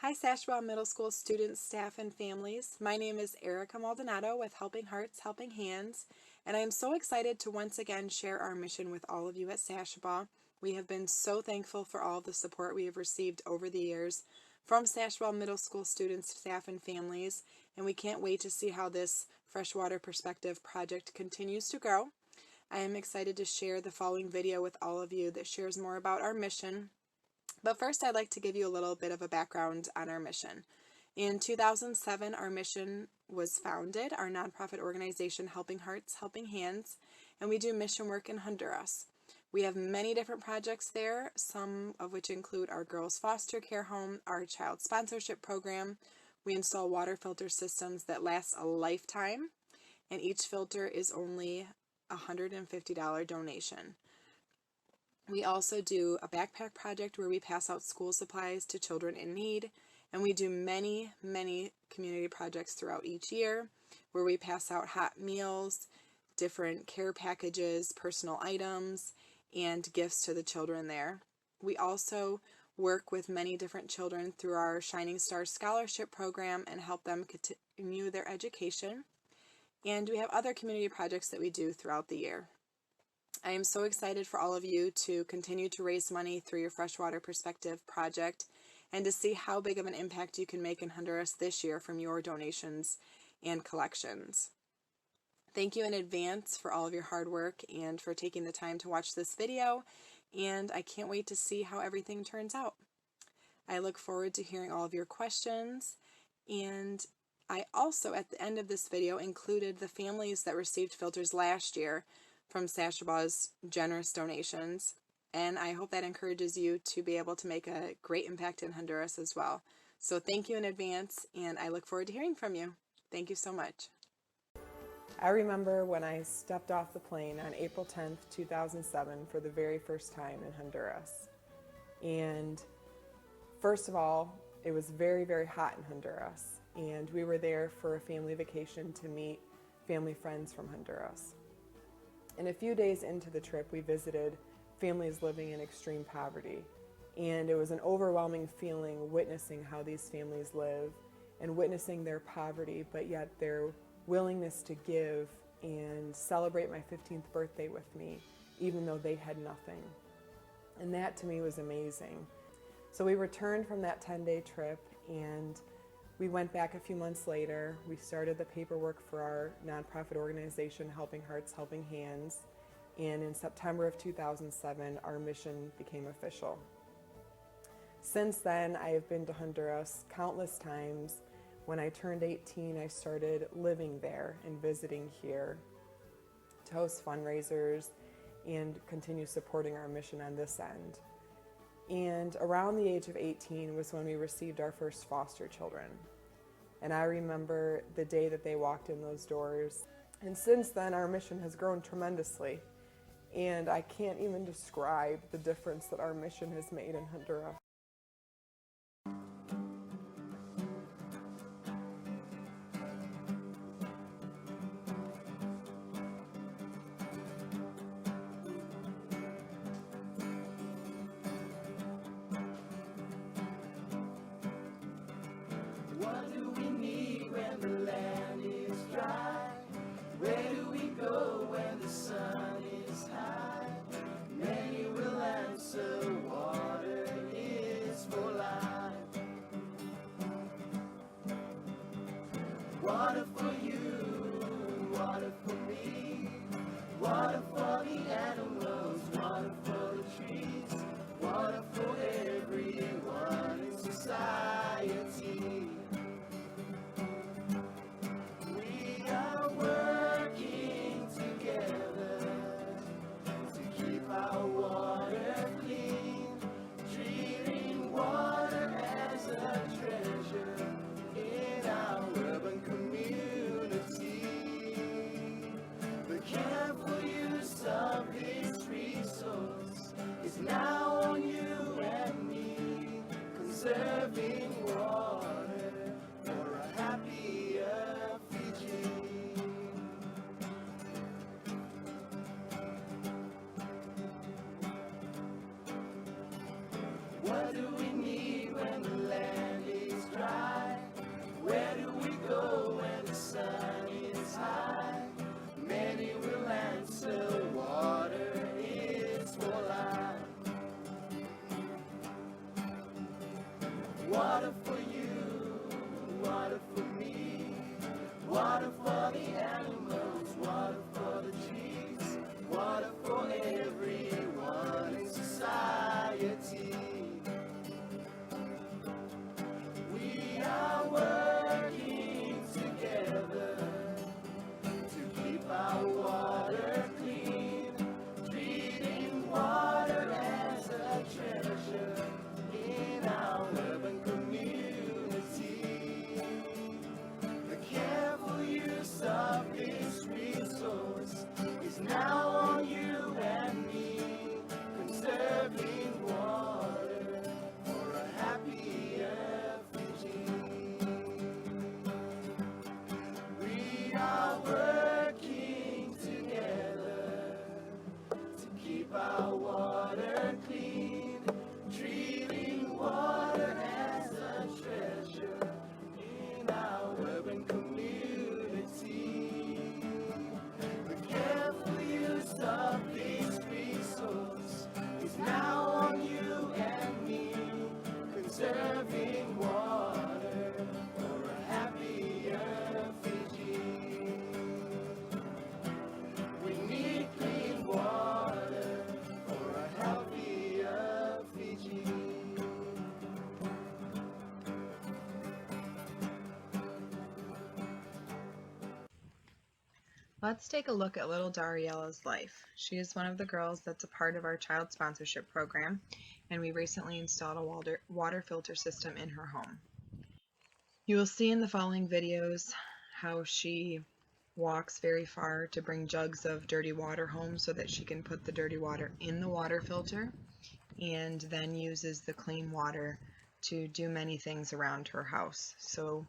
Hi Sashabaw Middle School students, staff, and families. My name is Erica Maldonado with Helping Hearts, Helping Hands, and I am so excited to once again share our mission with all of you at Sashabaw. We have been so thankful for all of the support we have received over the years from Sashabaw Middle School students, staff, and families, and we can't wait to see how this Freshwater Perspective project continues to grow. I am excited to share the following video with all of you that shares more about our mission. But first, I'd like to give you a little bit of a background on our mission. In 2007, our mission was founded, our nonprofit organization Helping Hearts, Helping Hands, and we do mission work in Honduras. We have many different projects there, some of which include our girls' foster care home, our child sponsorship program. We install water filter systems that last a lifetime, and each filter is only a $150 donation. We also do a backpack project where we pass out school supplies to children in need, and we do many community projects throughout each year where we pass out hot meals, different care packages, personal items, and gifts to the children there. We also work with many different children through our Shining Stars Scholarship Program and help them continue their education. And we have other community projects that we do throughout the year. I am so excited for all of you to continue to raise money through your Freshwater Perspective project and to see how big of an impact you can make in Honduras this year from your donations and collections. Thank you in advance for all of your hard work and for taking the time to watch this video, and I can't wait to see how everything turns out. I look forward to hearing all of your questions, and I also, at the end of this video, included the families that received filters last year from Sashabaw's generous donations, and I hope that encourages you to be able to make a great impact in Honduras as well. So thank you in advance, and I look forward to hearing from you. Thank you so much. I remember when I stepped off the plane on April 10th, 2007 for the very first time in Honduras. And first of all, it was very hot in Honduras, and we were there for a family vacation to meet family friends from Honduras. And a few days into the trip, we visited families living in extreme poverty. And it was an overwhelming feeling witnessing how these families live and witnessing their poverty, but yet their willingness to give and celebrate my 15th birthday with me, even though they had nothing. And that to me was amazing. So we returned from that 10-day trip, and we went back a few months later. We started the paperwork for our nonprofit organization, Helping Hearts, Helping Hands, and in September of 2007, our mission became official. Since then, I have been to Honduras countless times. When I turned 18, I started living there and visiting here to host fundraisers and continue supporting our mission on this end. And around the age of 18 was when we received our first foster children. And I remember the day that they walked in those doors. And since then, our mission has grown tremendously. And I can't even describe the difference that our mission has made in Honduras. What do we need when the land is dry? Where do we go when the sun is high? Many will answer, water is for life. Water for you, water for me, water for the animals, water for the trees, water for everyone in society. We are working together to keep our water clean, treating water as a treasure in our urban community. The careful use Water for the animals, water for the trees, water for everyone in society. We are working together to keep our water clean, treating water as a treasure in our urban community. The careful use of this resource is now on you and me, conserving water for a happier Fiji. We are working together to keep our water clean, treating water as a treasure in our urban community. The careful use of this resource is now on you and me, conserving water for a happier Fiji. We need clean water for a healthier Fiji. Let's take a look at little Dariella's life. She is one of the girls that's a part of our child sponsorship program, and we recently installed a water filter system in her home. You will see in the following videos how she walks very far to bring jugs of dirty water home so that she can put the dirty water in the water filter, and then uses the clean water to do many things around her house. So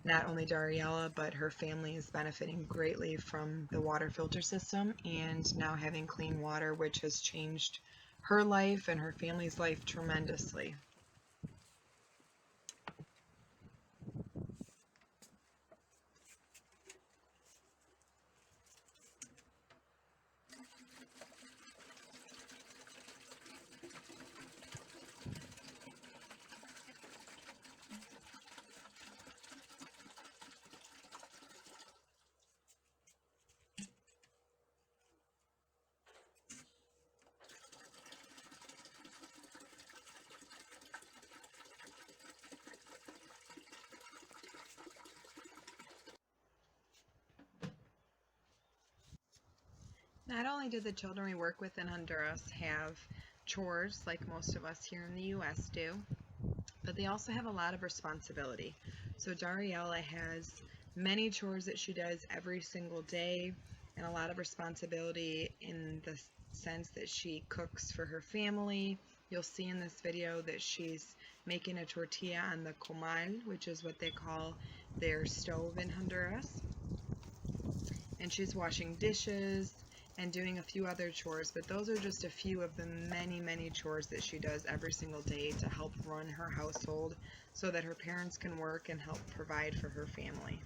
not only Dariella, but her family is benefiting greatly from the water filter system and now having clean water, which has changed her life and her family's life tremendously. Not only do the children we work with in Honduras have chores like most of us here in the U.S. do, but they also have a lot of responsibility. So Dariella has many chores that she does every single day, and a lot of responsibility in the sense that she cooks for her family. You'll see in this video that she's making a tortilla on the comal, which is what they call their stove in Honduras. And she's washing dishes and doing a few other chores, but those are just a few of the many chores that she does every single day to help run her household so that her parents can work and help provide for her family.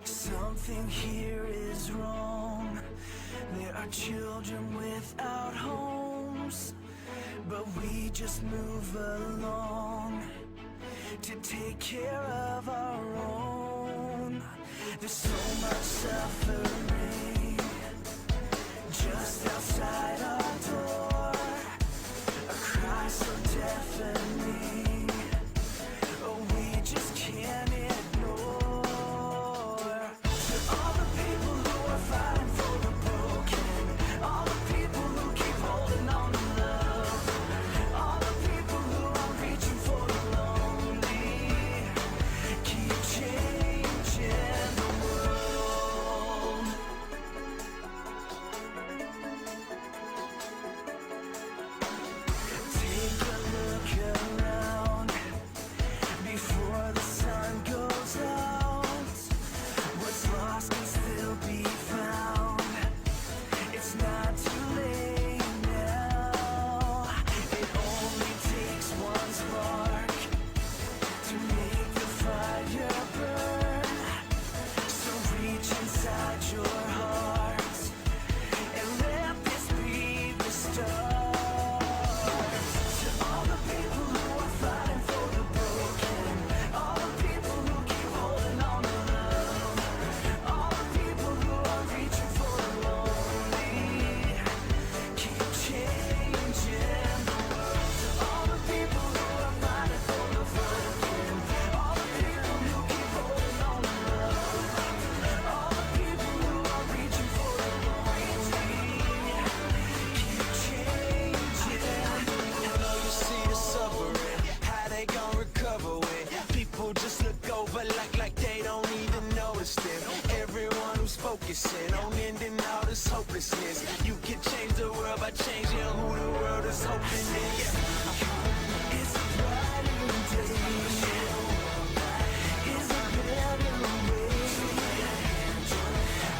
Something here is wrong. There are children without homes, but we just move along to take care of our own. There's so much suffering just outside our door, a cry so deafening, oh, we just can't ignore. All the people who are fighting for the broken, all the people who keep holding on to love, all the people who are reaching for the lonely, keep changing the world. over like they don't even notice them. Everyone who's focusing on ending all this hopelessness. You can change the world by changing who the world is hoping is. It's a brighter day. It's a better way.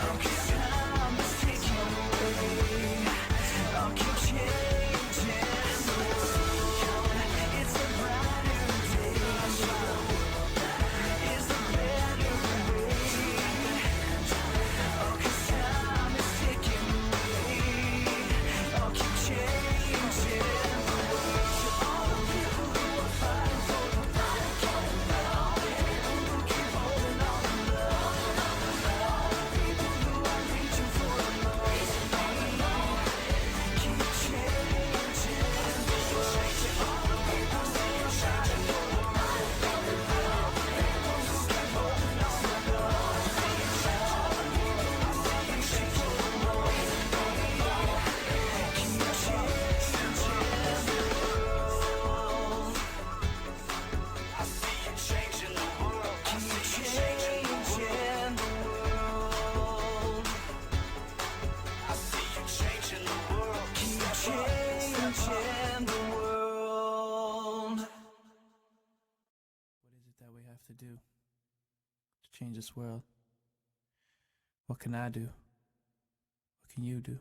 I'll keep time is taking away. I'll keep changing the world. It's a brighter day. It's a better way. I'll keep time is taking away. I'll keep changing the world. To all the people who are fighting for the right, people who keep holding on to love, people who are reaching for the most, keep changing the world. To all the people who are fighting for the right, people who keep holding on to love, reaching for the most, keep changing the world. I see you changing the world. Keep changing the world. I see you changing the world. Keep changing the world. What is it that we have to do to change this world? What can I do? What can you do?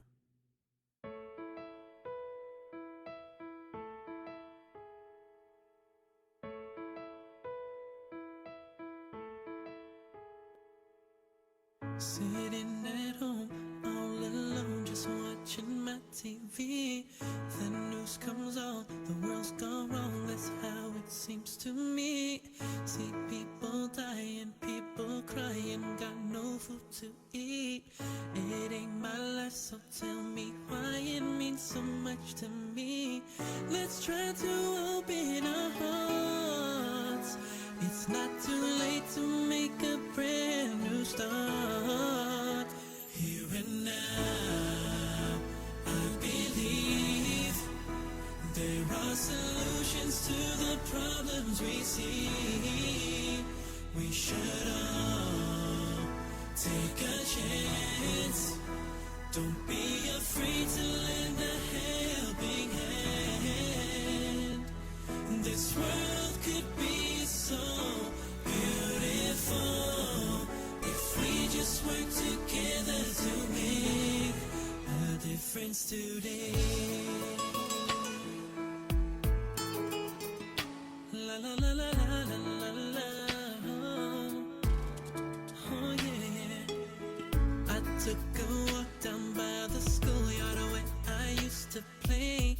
Sitting at home, all alone, just watching my TV. The news comes on, the world's gone wrong, that's how it seems to me. See people dying, people crying, got no food to eat. It ain't my life, so tell me why it means so much to me. Let's try to open our hearts. It's not too late to make a brand new start. Here and now, I believe there are solutions to the problems we see. We should all take a chance. Don't be afraid to lend a helping hand. This world could be so beautiful if we just work together to make a difference today. La la la la la la la la. Oh yeah. I took a walk down by the schoolyard where I used to play.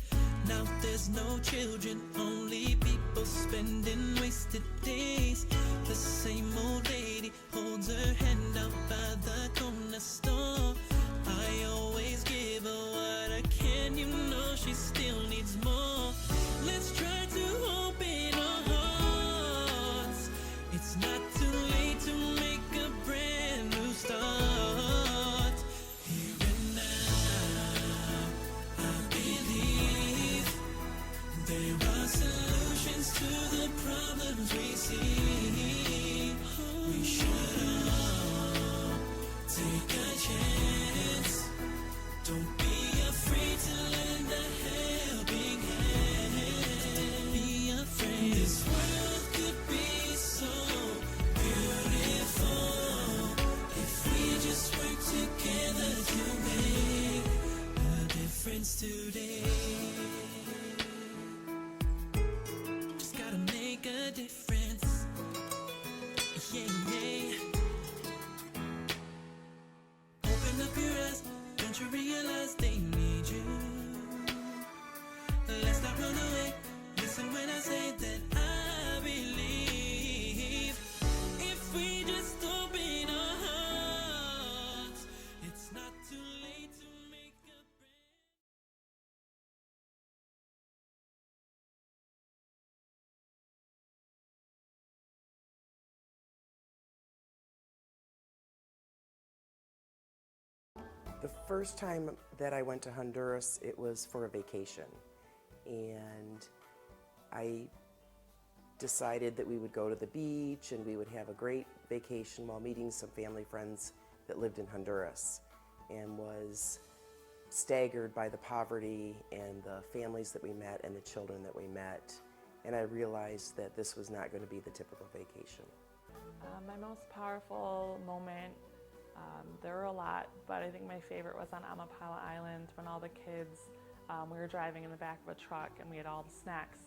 Now there's no children, only people spending wasted days. The same old lady holds her hand out by the corner store. I always give her what I can, you know she still needs more. Let's try to open our hearts. It's not too late to make a brand new start. Here and now, I believe there are solutions to the problems we see. We should all take a chance. Don't be afraid to lend a helping hand. Be afraid. This world could be so beautiful if we just work together to make a difference today. Just gotta make a difference. Yeah, yeah. Open up your eyes, don't you realize they need you? Let's not run away. Listen when I say that I believe if we just open our hearts, it's not too late to make a brand. The first time that I went to Honduras, it was for a vacation. And I decided that we would go to the beach and we would have a great vacation while meeting some family friends that lived in Honduras, and was staggered by the poverty and the families that we met and the children that we met. And I realized that this was not going to be the typical vacation. My most powerful moment, there were a lot, but I think my favorite was on Amapala Island when all the kids, we were driving in the back of a truck and we had all the snacks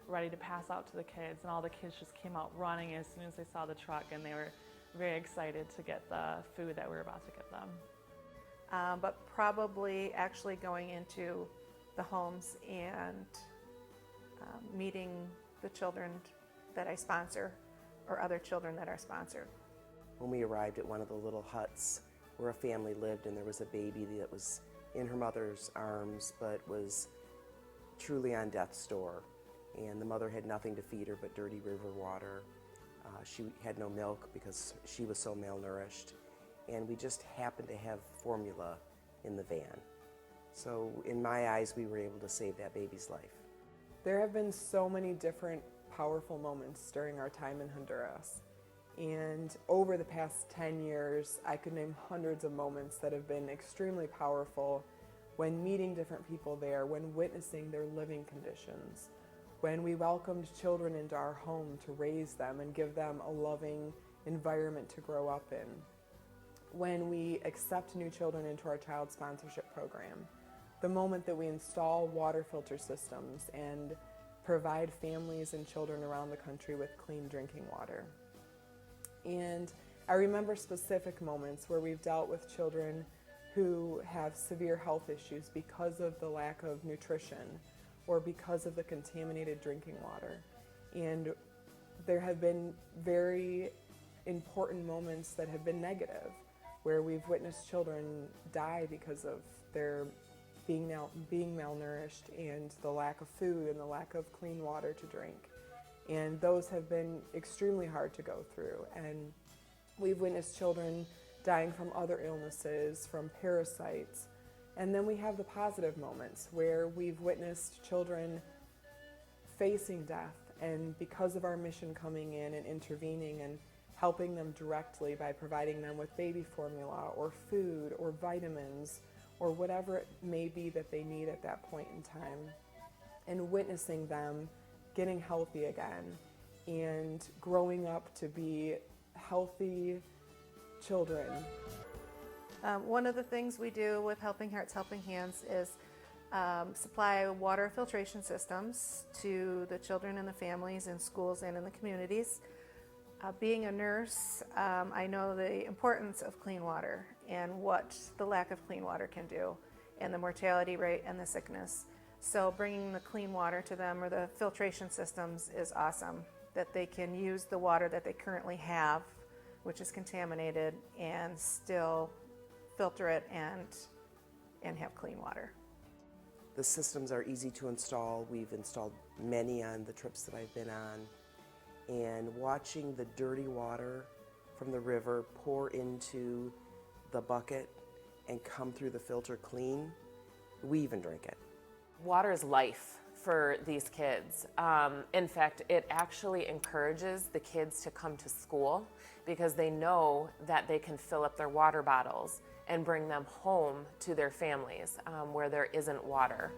ready to pass out to the kids, and all the kids just came out running as soon as they saw the truck, and they were very excited to get the food that we were about to get them. But probably actually going into the homes and meeting the children that I sponsor or other children that are sponsored. When we arrived at one of the little huts where a family lived, and there was a baby that was in her mother's arms but was truly on death's door, and the mother had nothing to feed her but dirty river water. She had no milk because she was so malnourished, and we just happened to have formula in the van. So in my eyes, we were able to save that baby's life. There have been so many different powerful moments during our time in Honduras. And over the past 10 years, I could name hundreds of moments that have been extremely powerful when meeting different people there, when witnessing their living conditions, when we welcomed children into our home to raise them and give them a loving environment to grow up in, when we accept new children into our child sponsorship program, the moment that we install water filter systems and provide families and children around the country with clean drinking water. And I remember specific moments where we've dealt with children who have severe health issues because of the lack of nutrition or because of the contaminated drinking water. And there have been very important moments that have been negative, where we've witnessed children die because of their being malnourished and the lack of food and the lack of clean water to drink. And those have been extremely hard to go through. And we've witnessed children dying from other illnesses, from parasites. And then we have the positive moments where we've witnessed children facing death, and because of our mission coming in and intervening and helping them directly by providing them with baby formula or food or vitamins or whatever it may be that they need at that point in time, and witnessing them getting healthy again and growing up to be healthy children. One of the things we do with Helping Hearts, Helping Hands is supply water filtration systems to the children and the families in schools and in the communities. Being a nurse, I know the importance of clean water and what the lack of clean water can do, and the mortality rate and the sickness. So bringing the clean water to them, or the filtration systems, is awesome, that they can use the water that they currently have, which is contaminated, and still filter it and have clean water. The systems are easy to install. We've installed many on the trips that I've been on. And watching the dirty water from the river pour into the bucket and come through the filter clean, we even drink it. Water is life for these kids. In fact, it actually encourages the kids to come to school because they know that they can fill up their water bottles and bring them home to their families where there isn't water.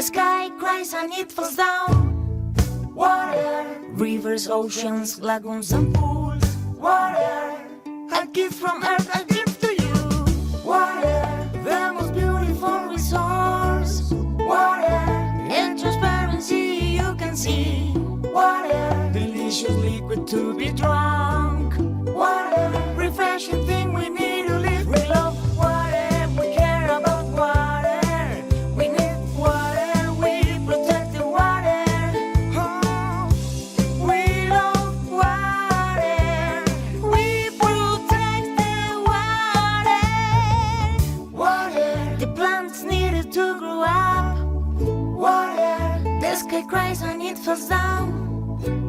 The sky cries and it falls down. Water, rivers, oceans, lagoons and pools. Water, a gift from earth, a gift to you. Water, the most beautiful resource. Water, in transparency you can see. Water, delicious liquid to be drunk. Water, refreshing thing we need to live. We love water, we care about water. We need water, we protect the water. Oh, we love water, we protect the water. Water, the plants needed to grow up. Water, the sky cries and it falls down.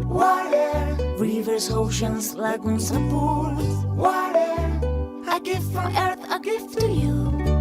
Water, rivers, oceans, lagoons and pools. Water, a gift from earth, a gift to you.